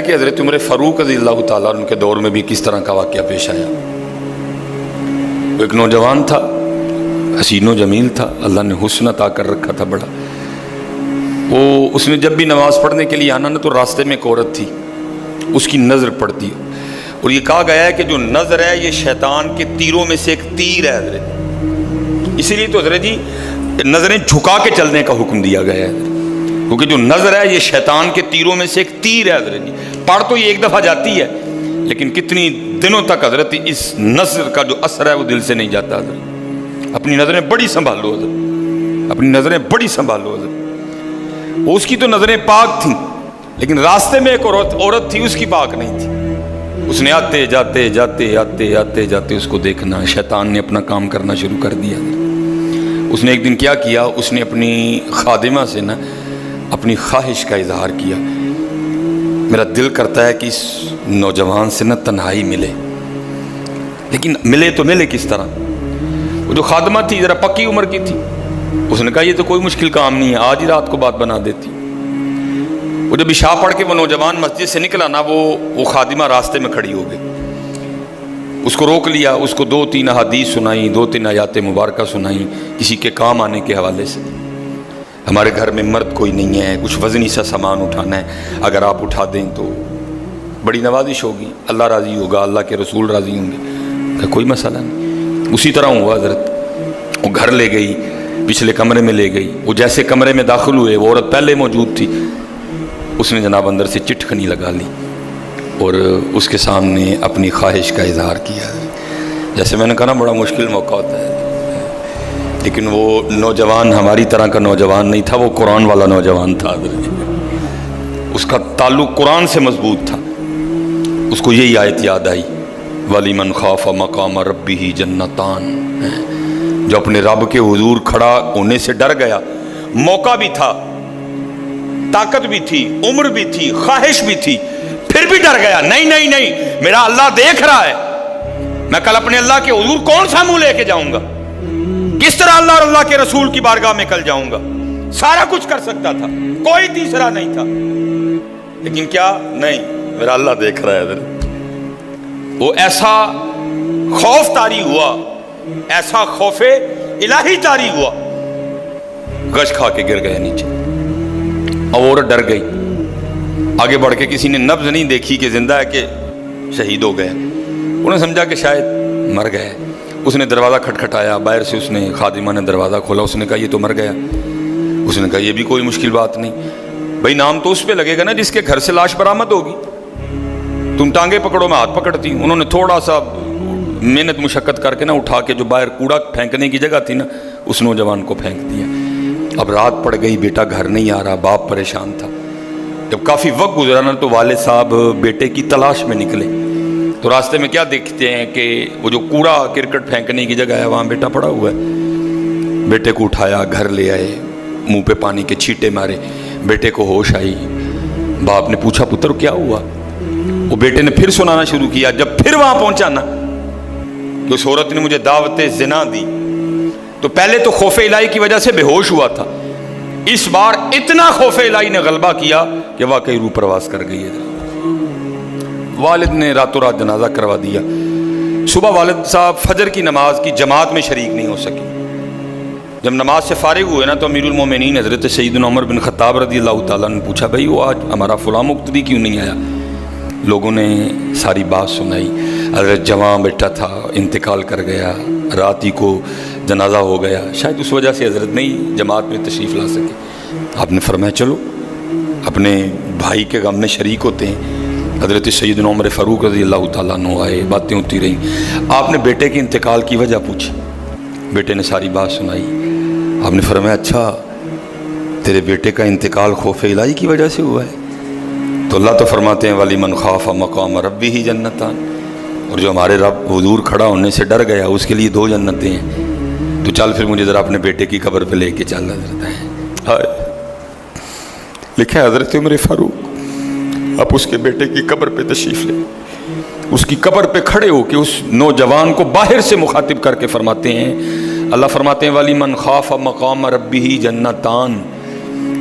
کہ حضرت عمر فاروق رضی اللہ تعالیٰ عنہ کے دور میں بھی کس طرح کا واقعہ پیش آیا۔ ایک نوجوان تھا، حسین و جمیل تھا، اللہ نے حسن عطا کر رکھا تھا بڑا۔ اس نے جب بھی نماز پڑھنے کے لیے آنا نا تو راستے میں ایک عورت تھی، اس کی نظر پڑتی، اور یہ کہا گیا ہے کہ جو نظر ہے یہ شیطان کے تیروں میں سے ایک تیر ہے حضرت، اسی لیے تو حضرت جی نظریں جھکا کے چلنے کا حکم دیا گیا ہے، کیونکہ جو نظر ہے یہ شیطان کے تیروں میں سے ایک تیر ہے حضرت جی۔ پڑھ تو یہ ایک دفعہ جاتی ہے لیکن کتنی دنوں تک حضرت اس نظر کا جو اثر ہے وہ دل سے نہیں جاتا حضرت۔ اپنی نظریں بڑی سنبھالو حضرت، اپنی نظریں بڑی سنبھالو حضرت۔ اس کی تو نظریں پاک تھیں لیکن راستے میں ایک عورت تھی، اس کی پاک نہیں تھی۔ اس نے آتے جاتے جاتے آتے آتے جاتے اس کو دیکھنا، شیطان نے اپنا کام کرنا شروع کر دیا۔ اس نے ایک دن کیا کیا، اس نے اپنی خادمہ سے نا اپنی خواہش کا اظہار کیا، میرا دل کرتا ہے کہ اس نوجوان سے نا تنہائی ملے، لیکن ملے تو ملے کس طرح؟ وہ جو خادمہ تھی ذرا پکی عمر کی تھی، اس نے کہا یہ تو کوئی مشکل کام نہیں ہے، آج ہی رات کو بات بنا دیتی۔ وہ جب عشاء پڑھ کے وہ نوجوان مسجد سے نکلا نا، وہ خادمہ راستے میں کھڑی ہو گئی، اس کو روک لیا، اس کو 2-3 احادیث سنائیں، 2-3 آیات مبارکہ سنائیں کسی کے کام آنے کے حوالے سے۔ ہمارے گھر میں مرد کوئی نہیں ہے، کچھ وزنی سا سامان اٹھانا ہے، اگر آپ اٹھا دیں تو بڑی نوازش ہوگی، اللہ راضی ہوگا، اللہ کے رسول راضی ہوں گے، کہ کوئی مسئلہ نہیں۔ اسی طرح ہوا حضرت، وہ گھر لے گئی، پچھلے کمرے میں لے گئی، وہ جیسے کمرے میں داخل ہوئے وہ عورت پہلے موجود تھی، اس نے جناب اندر سے چٹکنی لگا لی اور اس کے سامنے اپنی خواہش کا اظہار کیا۔ جیسے میں نے کہا نا بڑا مشکل موقع ہوتا ہے، لیکن وہ نوجوان ہماری طرح کا نوجوان نہیں تھا، وہ قرآن والا نوجوان تھا، اس کا تعلق قرآن سے مضبوط تھا۔ اس کو یہی آیت یاد آئی، وَلِمَنْ خَافَ مَقَامَ رَبِّهِ جَنَّتَانِ، جو اپنے رب کے حضور کھڑا ہونے سے ڈر گیا، موقع بھی تھا، طاقت بھی تھی، عمر بھی تھی، خواہش بھی تھی، پھر بھی ڈر گیا، نہیں نہیں نہیں میرا اللہ دیکھ رہا ہے، میں کل اپنے اللہ کے حضور کون سا منہ لے کے جاؤں گا، کس طرح اللہ اور اللہ کے رسول کی بارگاہ میں کل جاؤں گا، سارا کچھ کر سکتا تھا، کوئی تیسرا نہیں تھا، لیکن کیا نہیں، میرا اللہ دیکھ رہا ہے۔ وہ ایسا خوف طاری ہوا، ایسا خوف الہی طاری ہوا، گش کھا کے گر گئے نیچے، اور ڈر گئی، آگے بڑھ کے کسی نے نبض نہیں دیکھی کہ زندہ ہے کہ شہید ہو گئے، انہوں نے سمجھا کہ شاید مر گئے۔ اس نے دروازہ کھٹکھٹایا، باہر سے اس نے خادمہ نے دروازہ کھولا، اس نے کہا یہ تو مر گیا۔ اس نے کہا یہ بھی کوئی مشکل بات نہیں، بھائی نام تو اس پہ لگے گا نا جس کے گھر سے لاش برآمد ہوگی، تم ٹانگیں پکڑو میں ہاتھ پکڑتی ہوں۔ انہوں نے تھوڑا سا محنت مشقت کر کے نا اٹھا کے جو باہر کوڑا پھینکنے کی جگہ تھی نا اس نوجوان کو پھینک دیا۔ اب رات پڑ گئی، بیٹا گھر نہیں آ رہا، باپ پریشان تھا۔ جب کافی وقت گزرا نا تو والد صاحب بیٹے کی تلاش میں نکلے، تو راستے میں کیا دیکھتے ہیں کہ وہ جو کوڑا کرکٹ پھینکنے کی جگہ ہے وہاں بیٹا پڑا ہوا ہے۔ بیٹے کو اٹھایا، گھر لے آئے، منہ پہ پانی کے چھینٹے مارے، بیٹے کو ہوش آئی۔ باپ نے پوچھا پتر کیا ہوا؟ وہ بیٹے نے پھر سنانا شروع کیا۔ جب پھر وہاں پہنچا نا کہ اس عورت نے مجھے دعوت زنا دی، تو پہلے تو خوف الہی کی وجہ سے بے ہوش ہوا تھا، اس بار اتنا خوف الہی نے غلبہ کیا کہ واقعی روح پرواز کر گئی ہے۔ والد نے راتوں رات جنازہ کروا دیا۔ صبح والد صاحب فجر کی نماز کی جماعت میں شریک نہیں ہو سکے۔ جب نماز سے فارغ ہوئے نا تو امیر المومنین حضرت سیدنا عمر بن خطاب رضی اللہ تعالیٰ نے پوچھا بھائی وہ آج ہمارا فلاں مقتدی کیوں نہیں آیا؟ لوگوں نے ساری بات سنائی، حضرت جوان بیٹا تھا، انتقال کر گیا، رات ہی کو جنازہ ہو گیا، شاید اس وجہ سے حضرت نہیں جماعت میں تشریف لا سکے۔ آپ نے فرمایا چلو اپنے بھائی کے غم میں شریک ہوتے ہیں۔ حضرت سیدنا عمر فاروق رضی اللہ تعالیٰ عنہ آئے، باتیں ہوتی رہیں، آپ نے بیٹے کے انتقال کی وجہ پوچھی، بیٹے نے ساری بات سنائی۔ آپ نے فرمایا اچھا تیرے بیٹے کا انتقال خوف الہی کی وجہ سے ہوا ہے؟ تو اللہ تو فرماتے ہیں وَلِمَنْ خَافَ مَقَامَ رَبِّهِ جَنَّتَانِ، اور جو ہمارے رب حضور کھڑا ہونے سے ڈر گیا اس کے لیے 2 جنتیں ہیں۔ تو چل پھر مجھے ذرا اپنے بیٹے کی قبر پہ لے کے چل حضرت ہے۔ لکھا ہے حضرت عمر فاروق اب اس کے بیٹے کی قبر پہ تشریف لے، اس کی قبر پہ کھڑے ہو کے اس نوجوان کو باہر سے مخاطب کر کے فرماتے ہیں، اللہ فرماتے ہیں وَلِمَنْ خَافَ مَقَامَ رَبِّهِ جَنَّتَانِ،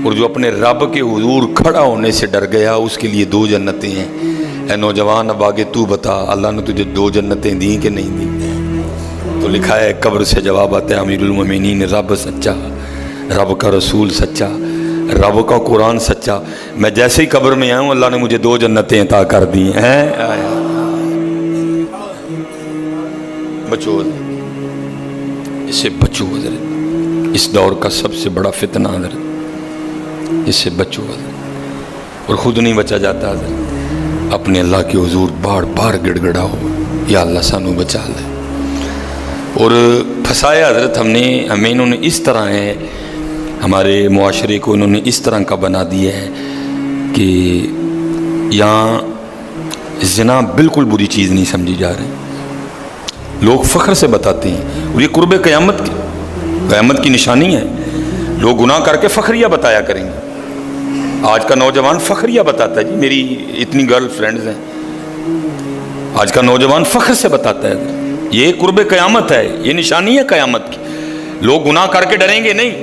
اور جو اپنے رب کے حضور کھڑا ہونے سے ڈر گیا اس کے لیے 2 جنتیں ہیں۔ اے نوجوان اب آگے تو بتا اللہ نے تجھے 2 جنتیں دیں کہ نہیں دیں؟ تو لکھا ہے قبر سے جواب آتا ہے امیر المومنین رب سچا، رب کا رسول سچا، رب کا قرآن سچا، میں جیسے ہی قبر میں آؤں اللہ نے مجھے 2 جنتیں عطا کر دی ہیں۔ بچو اس سے بچو حضرت، اس دور کا سب سے بڑا فتنہ حضرت، اس سے بچو حضرت، اور خود نہیں بچا جاتا حضرت، اپنے اللہ کے حضور بار بار گڑ گڑاؤ یا اللہ سانو بچا لے۔ اور پھنسایا حضرت ہمیں انہوں نے اس طرح ہے، ہمارے معاشرے کو انہوں نے اس طرح کا بنا دیا ہے کہ یہاں زنا بالکل بری چیز نہیں سمجھی جا رہی، لوگ فخر سے بتاتے ہیں، اور یہ قرب قیامت کی نشانی ہے۔ لوگ گناہ کر کے فخریہ بتایا کریں گے۔ آج کا نوجوان فخریہ بتاتا ہے، جی میری اتنی گرل فرینڈز ہیں، آج کا نوجوان فخر سے بتاتا ہے۔ یہ قرب قیامت ہے، یہ نشانی ہے قیامت کی۔ لوگ گناہ کر کے ڈریں گے نہیں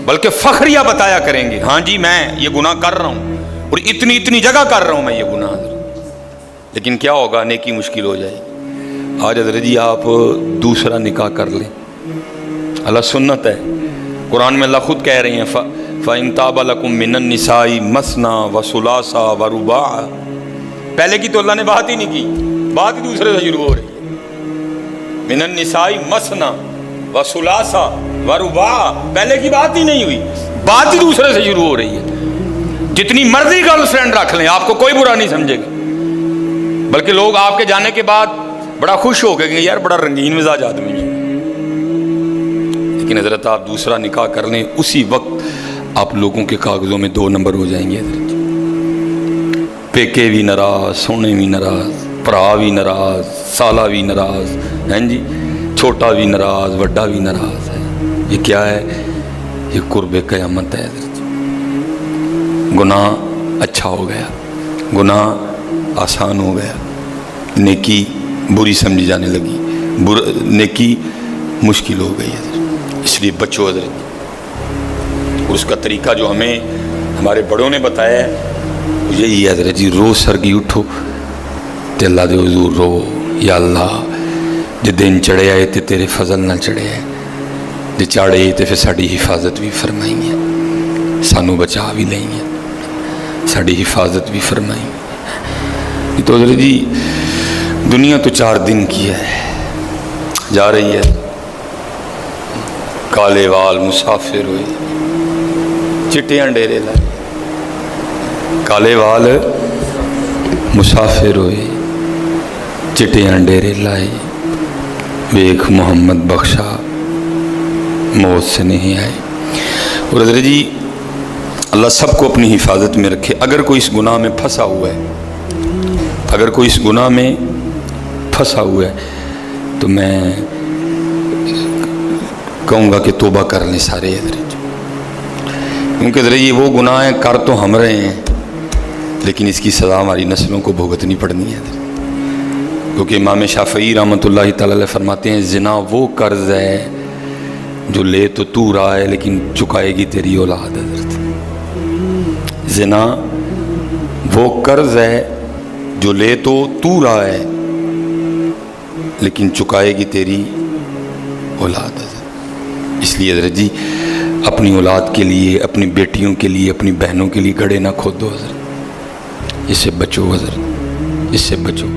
بلکہ فخریہ بتایا کریں گے، ہاں جی میں یہ گناہ کر رہا ہوں اور اتنی جگہ کر رہا ہوں میں یہ گناہ۔ لیکن کیا ہوگا؟ نیکی مشکل ہو جائے گی۔ آج حضرت جی آپ دوسرا نکاح کر لیں، اللہ سنت ہے، قرآن میں اللہ خود کہہ رہے ہیں فَإِن تَابَ لَكُم مِّنَ النِّسَاءِ مَثْنَىٰ وَثُلَاثَ وَرُبَاعَ۔ پہلے کی تو اللہ نے بات ہی نہیں کی، بات ہی دوسرے سے شروع ہو رہی ہے۔ مِّنَ النِّسَاءِ مَثْنَىٰ وَثُلَاثَ وَرُبَاعَ، پہلے کی بات ہی نہیں ہوئی، بات ہی دوسرے سے شروع ہو رہی ہے۔ جتنی مرضی گرل فرینڈ رکھ لیں آپ کو کوئی برا نہیں سمجھے گا، بلکہ لوگ آپ کے جانے کے بعد بڑا خوش ہو گئے کہ یار بڑا رنگین مزاج آدمی ہے۔ لیکن حضرت آپ دوسرا نکاح کر لیں، اسی وقت آپ لوگوں کے کاغذوں میں 2 نمبر ہو جائیں گے حضرت۔ پیکے بھی ناراض، سونے بھی ناراض، بھرا بھی ناراض، سالہ بھی ناراض، ہیں جی چھوٹا بھی ناراض، بڑا بھی ناراض ہے۔ یہ کیا ہے؟ یہ قرب قیامت ہے حضرت۔ گناہ اچھا ہو گیا، گناہ آسان ہو گیا، نیکی بری سمجھی جانے لگی، نیکی مشکل ہو گئی حضرت۔ اس لیے بچو حضرت، اور اس کا طریقہ جو ہمیں ہمارے بڑوں نے بتایا ہے یہی ہے حضرت جی، روز سرگی اٹھو تے اللہ دے حضور رو، یا اللہ جے دن چڑھے آئے تے تیرے فضل نہ چڑھے آئے، جے چاڑے تے پھر ساڑی حفاظت بھی فرمائیں گے، سانو بچا بھی لیں گے، ساڑی حفاظت بھی فرمائیں گے۔ تو حضرت جی دنیا تو 4 دن کی ہے، جا رہی ہے، کالے وال مسافر ہوئے، چٹیاں ڈیرے لائے، کالے وال مسافر ہوئے، چٹیاں ڈیرے لائے، ویکھ محمد بخشا موت سے نہیں آئے۔ اور حضرت جی اللہ سب کو اپنی حفاظت میں رکھے۔ اگر کوئی اس گناہ میں پھنسا ہوا ہے، اگر کوئی اس گناہ میں پھنسا ہوا ہے تو میں کہوں گا کہ توبہ کر لیں سارے حضرت، کیونکہ حضرت یہ وہ گناہ ہیں کر تو ہم رہے ہیں لیکن اس کی سزا ہماری نسلوں کو بھگتنی پڑنی ہے حضرت۔ کیونکہ امام شافعی رحمۃ اللہ تعالی علیہ فرماتے ہیں زنا وہ قرض ہے جو لے تو رہا ہے لیکن چکائے گی تیری اولاد حضرت۔ زنا وہ قرض ہے جو لے تو رہا ہے لیکن چکائے گی تیری اولاد حضرت۔ اس لیے حضرت جی اپنی اولاد کے لیے، اپنی بیٹیوں کے لیے، اپنی بہنوں کے لیے گڑھے نہ کھودو حضرت، اس سے بچو حضرت، اس سے بچو۔